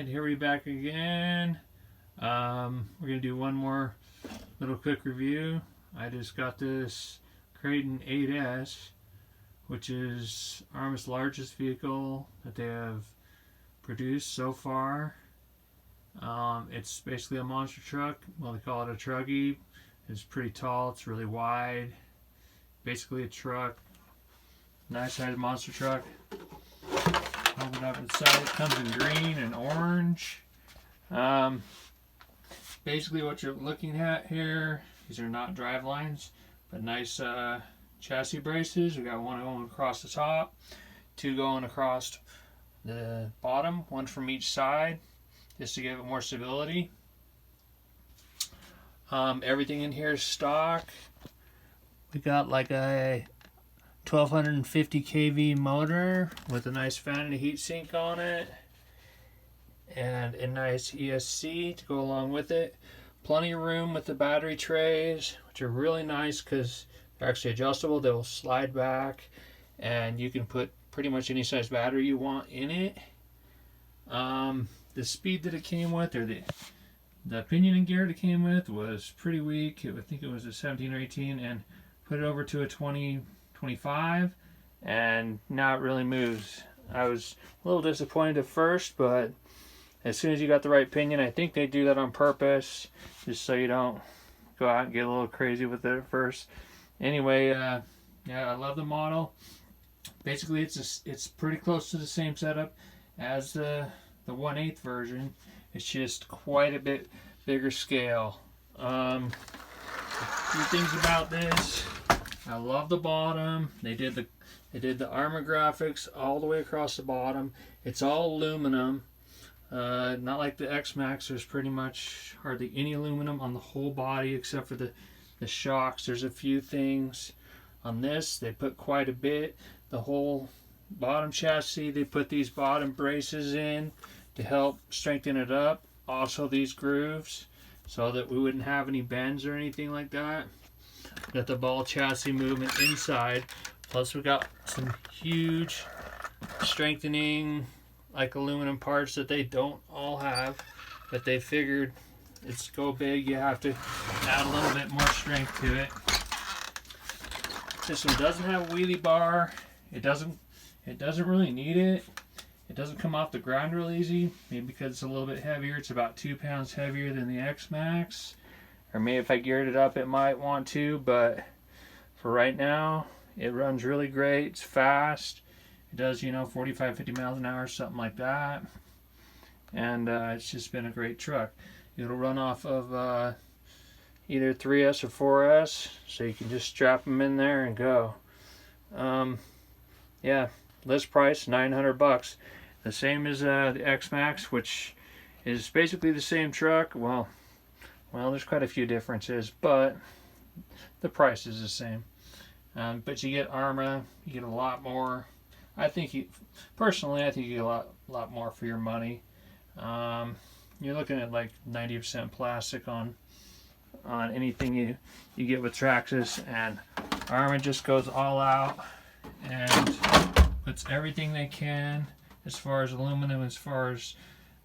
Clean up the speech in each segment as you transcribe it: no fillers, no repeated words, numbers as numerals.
Alright, here we back again. We're going to do one more little quick review. I just got this Creighton 8S, which is Arma's largest vehicle that they have produced so far. It's basically a monster truck. Well, they call it a truggy. It's pretty tall, it's really wide. Basically a truck. Nice sized monster truck. Open up inside. It comes in green and orange. Basically what you're looking at here, these are not drive lines, but nice chassis braces. We got one going across the top, two going across the bottom, one from each side, just to give it more stability. Everything in here is stock. We got like a 1250 kV motor with a nice fan and a heat sink on it, and a nice ESC to go along with it. Plenty of room with the battery trays, which are really nice because they're actually adjustable. They will slide back and you can put pretty much any size battery you want in it. The speed that it came with, or the pinion and gear it came with, was pretty weak. I think it was a 17 or 18, and put it over to a 20-25, and now it really moves. I was a little disappointed at first, but as soon as you got the right pinion, I think they do that on purpose, just so you don't go out and get a little crazy with it at first. Anyway, yeah, I love the model. Basically, it's pretty close to the same setup as the 1/8 version. It's just quite a bit bigger scale. A few things about this. I love the bottom. They did the Arma graphics all the way across the bottom. It's all aluminum. Not like the XMax. There's pretty much hardly any aluminum on the whole body except for the shocks. There's a few things on this. They put quite a bit. The whole bottom chassis, they put these bottom braces in to help strengthen it up. Also these grooves, so that we wouldn't have any bends or anything like that. Got the ball chassis movement inside. Plus we got some huge strengthening like aluminum parts that they don't all have, but they figured it's go big, you have to add a little bit more strength to it. This one doesn't have a wheelie bar. It doesn't really need it. It doesn't come off the ground real easy, maybe because it's a little bit heavier. It's about 2 pounds heavier than the XMax. Or maybe if I geared it up it might want to, but for right now it runs really great. It's fast. It does, 45, 50 miles an hour, something like that. And it's just been a great truck. It'll run off of either 3S or 4S, so you can just strap them in there and go. Yeah, list price $900. The same as the XMax, which is basically the same truck. Well, there's quite a few differences, but the price is the same. But you get Arma, you get a lot more. Personally, I think you get a lot more for your money. You're looking at like 90% plastic on anything you get with Traxxas, and Arma just goes all out and puts everything they can as far as aluminum, as far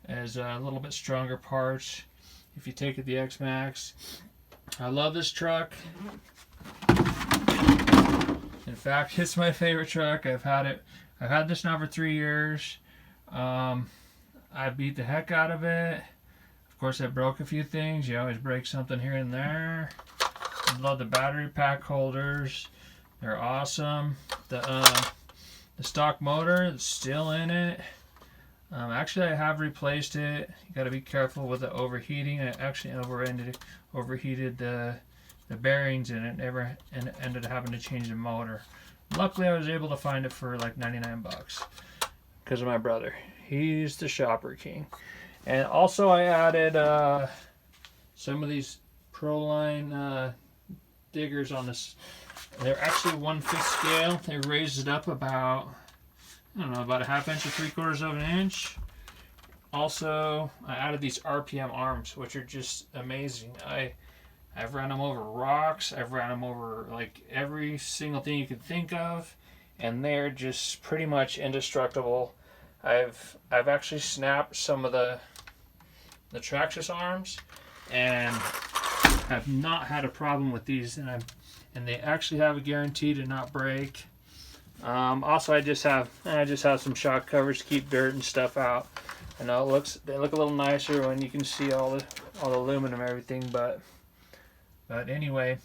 as a little bit stronger parts. If you take it the XMax, I love this truck. In fact, it's my favorite truck. I've had this now for 3 years. I beat the heck out of it. Of course, I broke a few things. You always break something here and there. I love the battery pack holders. They're awesome. The stock motor is still in it. Actually, I have replaced it. You got to be careful with the overheating. I actually overheated the bearings, and it ended up having to change the motor. Luckily, I was able to find it for like 99 bucks because of my brother. He's the shopper king. And also, I added some of these Proline diggers on this. They're actually 1/5 scale. They raised it up about, about a 1/2 inch or 3/4 of an inch. Also, I added these RPM arms, which are just amazing. I've ran them over rocks. I've ran them over like every single thing you can think of, and they're just pretty much indestructible. I've actually snapped some of the traction arms, and have not had a problem with these, and they actually have a guarantee to not break. Also, I just have some shock covers to keep dirt and stuff out. I know they look a little nicer when you can see all the aluminum and everything, but anyway,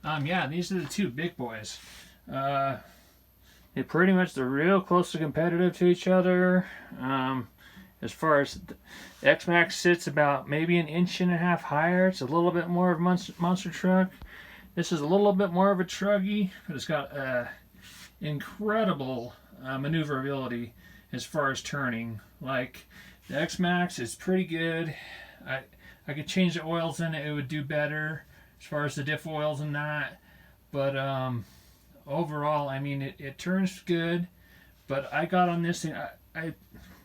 yeah, these are the two big boys. They're real close to competitive to each other. As far as the XMax sits about maybe 1.5 inches higher. It's a little bit more of a monster truck. This is a little bit more of a truggy, but it's got incredible maneuverability as far as turning. Like, the XMax is pretty good. I could change the oils in it, it would do better as far as the diff oils and that. But overall, I mean, it turns good. But I got on this thing,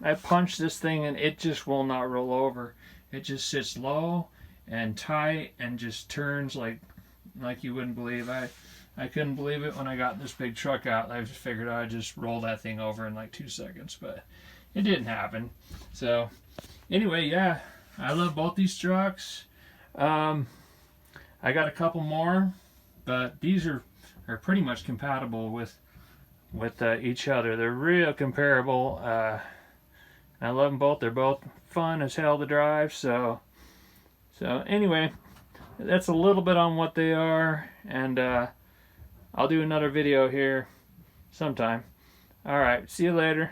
I punched this thing and it just will not roll over. It just sits low and tight and just turns like you wouldn't believe. I couldn't believe it when I got this big truck out. I just figured I'd just roll that thing over in like 2 seconds, but it didn't happen. So anyway, yeah, I love both these trucks. I got a couple more, but these are pretty much compatible with each other. They're real comparable. I love them both. They're both fun as hell to drive. So anyway, that's a little bit on what they are, and I'll do another video here sometime. All right, see you later.